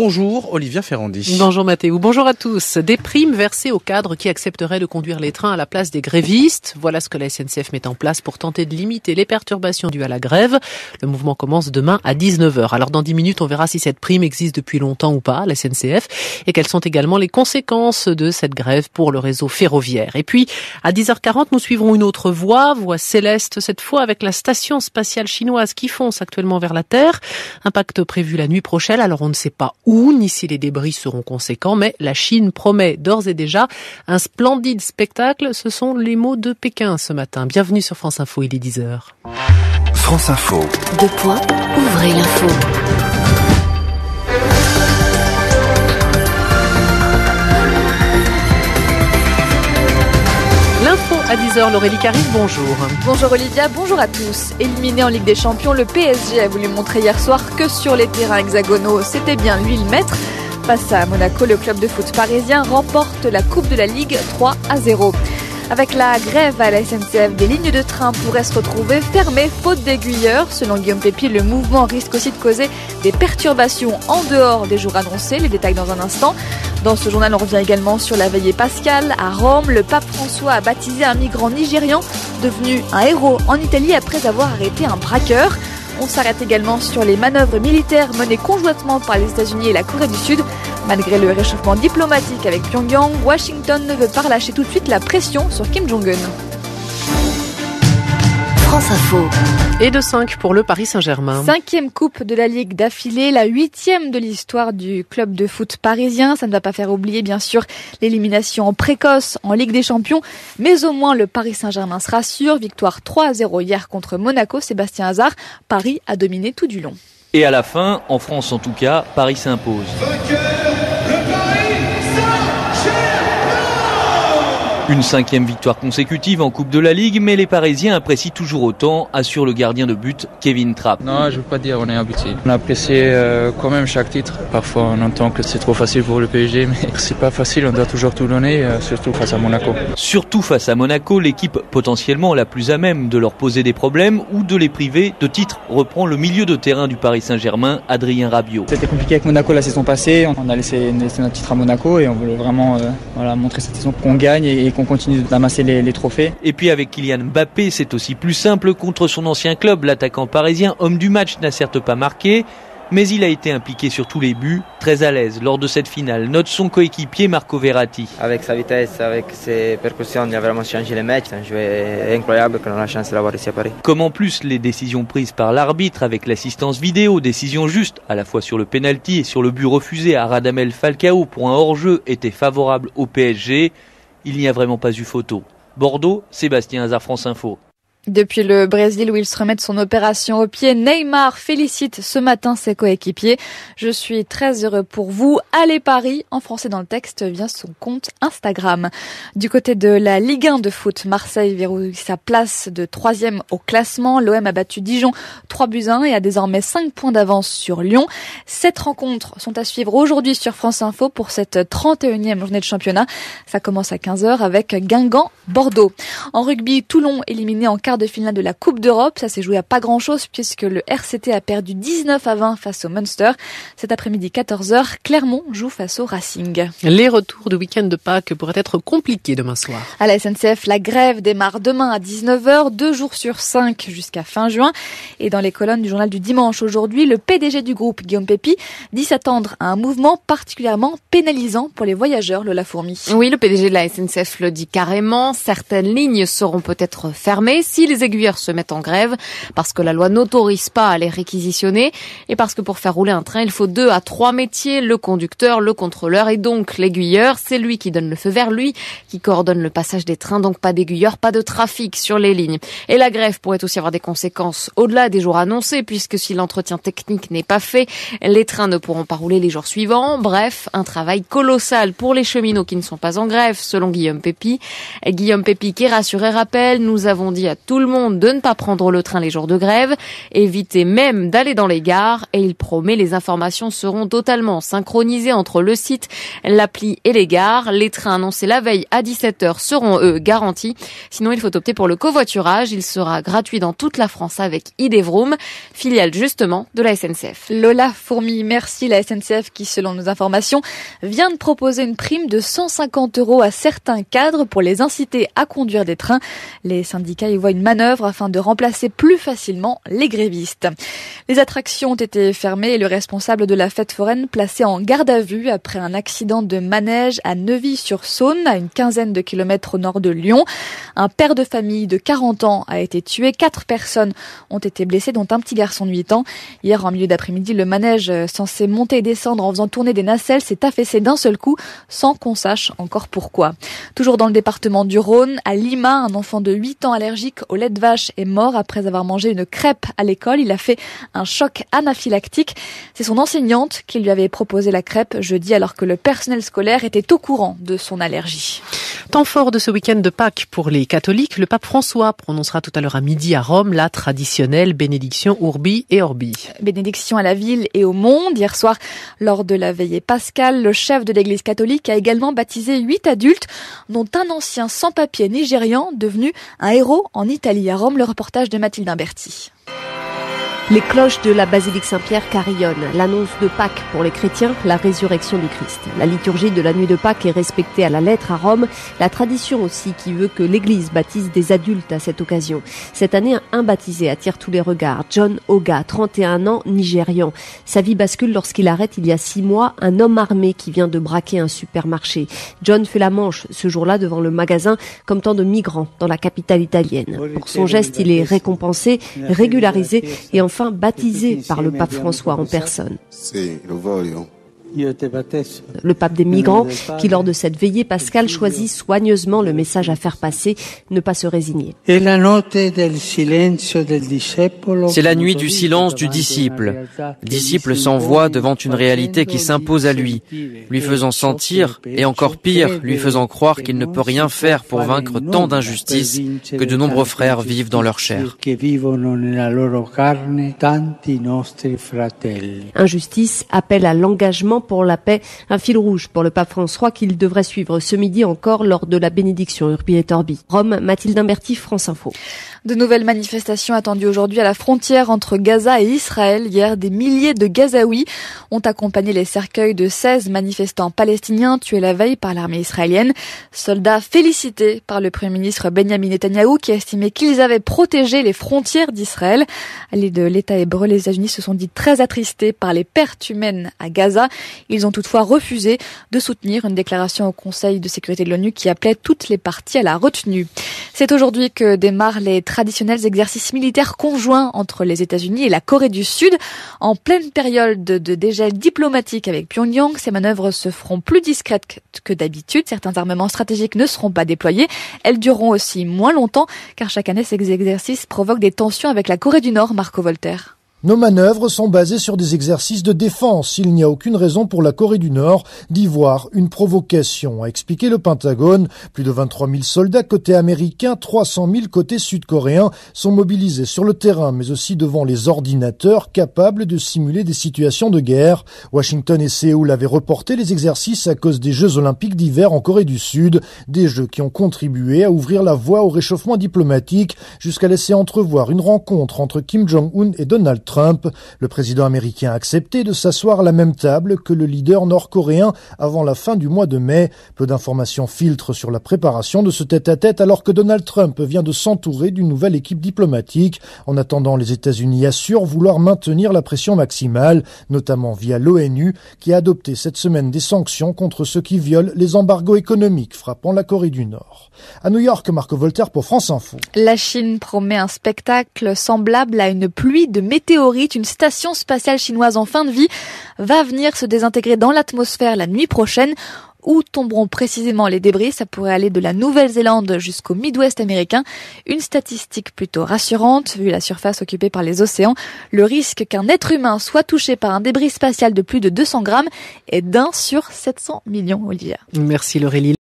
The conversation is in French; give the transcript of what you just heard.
Bonjour Olivia Ferrandi. Bonjour Mathéo, bonjour à tous. Des primes versées aux cadres qui accepteraient de conduire les trains à la place des grévistes. Voilà ce que la SNCF met en place pour tenter de limiter les perturbations dues à la grève. Le mouvement commence demain à 19h. Alors dans 10 minutes, on verra si cette prime existe depuis longtemps ou pas à la SNCF et quelles sont également les conséquences de cette grève pour le réseau ferroviaire. Et puis à 10h40, nous suivrons une autre voie céleste cette fois avec la station spatiale chinoise qui fonce actuellement vers la Terre. Impact prévu la nuit prochaine, alors on ne sait pas où, ni si les débris seront conséquents, mais la Chine promet d'ores et déjà un splendide spectacle. Ce sont les mots de Pékin ce matin. Bienvenue sur France Info, il est 10h. France Info. Ouvrez l'info. L'info à 10h, Laurélie Carif, bonjour. Bonjour Olivia, bonjour à tous. Éliminé en Ligue des Champions, le PSG a voulu montrer hier soir que sur les terrains hexagonaux, c'était bien lui le maître. Face à Monaco, le club de foot parisien remporte la Coupe de la Ligue 3-0. Avec la grève à la SNCF, des lignes de train pourraient se retrouver fermées faute d'aiguilleurs. Selon Guillaume Pépi, le mouvement risque aussi de causer des perturbations en dehors des jours annoncés. Les détails dans un instant. Dans ce journal, on revient également sur la veillée pascale. À Rome, le pape François a baptisé un migrant nigérian devenu un héros en Italie après avoir arrêté un braqueur. On s'arrête également sur les manœuvres militaires menées conjointement par les États-Unis et la Corée du Sud. Malgré le réchauffement diplomatique avec Pyongyang, Washington ne veut pas relâcher tout de suite la pression sur Kim Jong-un. France Info. Et de 5 pour le Paris Saint-Germain. 5e coupe de la Ligue d'affilée, la 8e de l'histoire du club de foot parisien. Ça ne va pas faire oublier bien sûr l'élimination précoce en Ligue des Champions. Mais au moins le Paris Saint-Germain se rassure. Victoire 3-0 hier contre Monaco. Sébastien Hazard, Paris a dominé tout du long. Et à la fin, en France en tout cas, Paris s'impose. Une 5e victoire consécutive en Coupe de la Ligue, mais les Parisiens apprécient toujours autant, assure le gardien de but Kevin Trapp. Non, je ne veux pas dire on est habitué. On apprécie quand même chaque titre. Parfois on entend que c'est trop facile pour le PSG, mais c'est pas facile, on doit toujours tout donner, surtout face à Monaco. Surtout face à Monaco, l'équipe potentiellement la plus à même de leur poser des problèmes ou de les priver de titres reprend le milieu de terrain du Paris Saint-Germain, Adrien Rabiot. C'était compliqué avec Monaco la saison passée, on a laissé notre titre à Monaco et on voulait vraiment montrer cette saison qu'on gagne et qu'on continue d'amasser les trophées. Et puis avec Kylian Mbappé, c'est aussi plus simple. Contre son ancien club, l'attaquant parisien, homme du match, n'a certes pas marqué, mais il a été impliqué sur tous les buts, très à l'aise lors de cette finale. Note son coéquipier Marco Verratti. Avec sa vitesse, avec ses percussions, il a vraiment changé le match. C'est un jeu incroyable qu'on a la chance d'avoir ici à Paris. Comme en plus les décisions prises par l'arbitre avec l'assistance vidéo, décision juste à la fois sur le penalty et sur le but refusé à Radamel Falcao pour un hors-jeu étaient favorables au PSG. Il n'y a vraiment pas eu photo. Bordeaux, Sébastien Hazard, France Info. Depuis le Brésil où il se remet de son opération au pied, Neymar félicite ce matin ses coéquipiers. Je suis très heureux pour vous. Allez Paris, en français dans le texte, via son compte Instagram. Du côté de la Ligue 1 de foot, Marseille verrouille sa place de 3e au classement. L'OM a battu Dijon 3-1 et a désormais 5 points d'avance sur Lyon. 7 rencontres sont à suivre aujourd'hui sur France Info pour cette 31e journée de championnat. Ça commence à 15h avec Guingamp-Bordeaux. En rugby, Toulon éliminé en quart de finale de la Coupe d'Europe. Ça s'est joué à pas grand-chose puisque le RCT a perdu 19-20 face au Munster. Cet après-midi 14h, Clermont joue face au Racing. Les retours de week-end de Pâques pourraient être compliqués demain soir. À la SNCF, la grève démarre demain à 19h, 2 jours sur 5 jusqu'à fin juin. Et dans les colonnes du journal du dimanche aujourd'hui, le PDG du groupe, Guillaume Pépi, dit s'attendre à un mouvement particulièrement pénalisant pour les voyageurs, Lola Fourmi. Oui, le PDG de la SNCF le dit carrément. Certaines lignes seront peut-être fermées si les aiguilleurs se mettent en grève, parce que la loi n'autorise pas à les réquisitionner et parce que pour faire rouler un train, il faut 2 à 3 métiers, le conducteur, le contrôleur et donc l'aiguilleur. C'est lui qui donne le feu vert, lui qui coordonne le passage des trains, donc pas d'aiguilleur, pas de trafic sur les lignes. Et la grève pourrait aussi avoir des conséquences au-delà des jours annoncés, puisque si l'entretien technique n'est pas fait, les trains ne pourront pas rouler les jours suivants. Bref, un travail colossal pour les cheminots qui ne sont pas en grève, selon Guillaume Pépi. Guillaume Pépi qui rassure et rappelle, nous avons dit à tout le monde de ne pas prendre le train les jours de grève, éviter même d'aller dans les gares et il promet les informations seront totalement synchronisées entre le site, l'appli et les gares. Les trains annoncés la veille à 17h seront eux garantis. Sinon, il faut opter pour le covoiturage. Il sera gratuit dans toute la France avec ID-Vroom, filiale justement de la SNCF. Lola Fourmi, merci. La SNCF qui, selon nos informations, vient de proposer une prime de 150 € à certains cadres pour les inciter à conduire des trains. Les syndicats y voient une manœuvre afin de remplacer plus facilement les grévistes. Les attractions ont été fermées et le responsable de la fête foraine placé en garde à vue après un accident de manège à Neuvy-sur-Saône, à une quinzaine de kilomètres au nord de Lyon. Un père de famille de 40 ans a été tué. 4 personnes ont été blessées, dont un petit garçon de 8 ans. Hier, en milieu d'après-midi, le manège censé monter et descendre en faisant tourner des nacelles s'est affaissé d'un seul coup, sans qu'on sache encore pourquoi. Toujours dans le département du Rhône, à Lima, un enfant de 8 ans allergique au lait de vache est mort après avoir mangé une crêpe à l'école. Il a fait un choc anaphylactique. C'est son enseignante qui lui avait proposé la crêpe jeudi alors que le personnel scolaire était au courant de son allergie. Temps fort de ce week-end de Pâques pour les catholiques. Le pape François prononcera tout à l'heure à midi à Rome la traditionnelle bénédiction Urbi et Orbi. Bénédiction à la ville et au monde. Hier soir, lors de la veillée pascale, le chef de l'église catholique a également baptisé 8 adultes, dont un ancien sans-papier nigérian devenu un héros en Italie. À Rome, le reportage de Mathilde Imberti. Les cloches de la basilique Saint-Pierre carillonnent. L'annonce de Pâques pour les chrétiens, la résurrection du Christ. La liturgie de la nuit de Pâques est respectée à la lettre à Rome. La tradition aussi qui veut que l'église baptise des adultes à cette occasion. Cette année, un baptisé attire tous les regards. John Oga, 31 ans, nigérian. Sa vie bascule lorsqu'il arrête il y a 6 mois un homme armé qui vient de braquer un supermarché. John fait la manche ce jour-là devant le magasin comme tant de migrants dans la capitale italienne. Pour son geste, il est récompensé, régularisé et enfin baptisé par le pape François en personne. Le pape des migrants qui, lors de cette veillée pascale, choisit soigneusement le message à faire passer, ne pas se résigner. C'est la nuit du silence du disciple. Le disciple s'envoie devant une réalité qui s'impose à lui, lui faisant sentir, et encore pire, lui faisant croire qu'il ne peut rien faire pour vaincre tant d'injustices que de nombreux frères vivent dans leur chair. Injustice, appel à l'engagement pour la paix, un fil rouge pour le pape François qu'il devrait suivre ce midi encore lors de la bénédiction Urbi et Orbi. Rome, Mathilde Imberti, France Info. De nouvelles manifestations attendues aujourd'hui à la frontière entre Gaza et Israël. Hier, des milliers de Gazaouis ont accompagné les cercueils de 16 manifestants palestiniens tués la veille par l'armée israélienne. Soldats félicités par le Premier ministre Benjamin Netanyahou qui estimait qu'ils avaient protégé les frontières d'Israël. Alliés de l'État hébreu, les États-Unis se sont dit très attristés par les pertes humaines à Gaza. Ils ont toutefois refusé de soutenir une déclaration au Conseil de sécurité de l'ONU qui appelait toutes les parties à la retenue. C'est aujourd'hui que démarrent les traditionnels exercices militaires conjoints entre les États-Unis et la Corée du Sud. En pleine période de dégel diplomatique avec Pyongyang, ces manœuvres se feront plus discrètes que d'habitude. Certains armements stratégiques ne seront pas déployés. Elles dureront aussi moins longtemps car chaque année, ces exercices provoquent des tensions avec la Corée du Nord, Marco Voltaire. Nos manœuvres sont basées sur des exercices de défense. Il n'y a aucune raison pour la Corée du Nord d'y voir une provocation, a expliqué le Pentagone. Plus de 23 000 soldats côté américain, 300 000 côté sud-coréen sont mobilisés sur le terrain, mais aussi devant les ordinateurs capables de simuler des situations de guerre. Washington et Séoul avaient reporté les exercices à cause des Jeux olympiques d'hiver en Corée du Sud, des Jeux qui ont contribué à ouvrir la voie au réchauffement diplomatique jusqu'à laisser entrevoir une rencontre entre Kim Jong-un et Donald Trump. Le président américain a accepté de s'asseoir à la même table que le leader nord-coréen avant la fin du mois de mai. Peu d'informations filtrent sur la préparation de ce tête-à-tête alors que Donald Trump vient de s'entourer d'une nouvelle équipe diplomatique. En attendant, les États-Unis assurent vouloir maintenir la pression maximale, notamment via l'ONU qui a adopté cette semaine des sanctions contre ceux qui violent les embargos économiques frappant la Corée du Nord. À New York, Marco Voltaire pour France Info. La Chine promet un spectacle semblable à une pluie de météorites. Une station spatiale chinoise en fin de vie va venir se désintégrer dans l'atmosphère la nuit prochaine. Où tomberont précisément les débris? Ça pourrait aller de la Nouvelle-Zélande jusqu'au Midwest américain. Une statistique plutôt rassurante, vu la surface occupée par les océans. Le risque qu'un être humain soit touché par un débris spatial de plus de 200 grammes est d'1 sur 700 millions, Olivia. Merci Laurélie.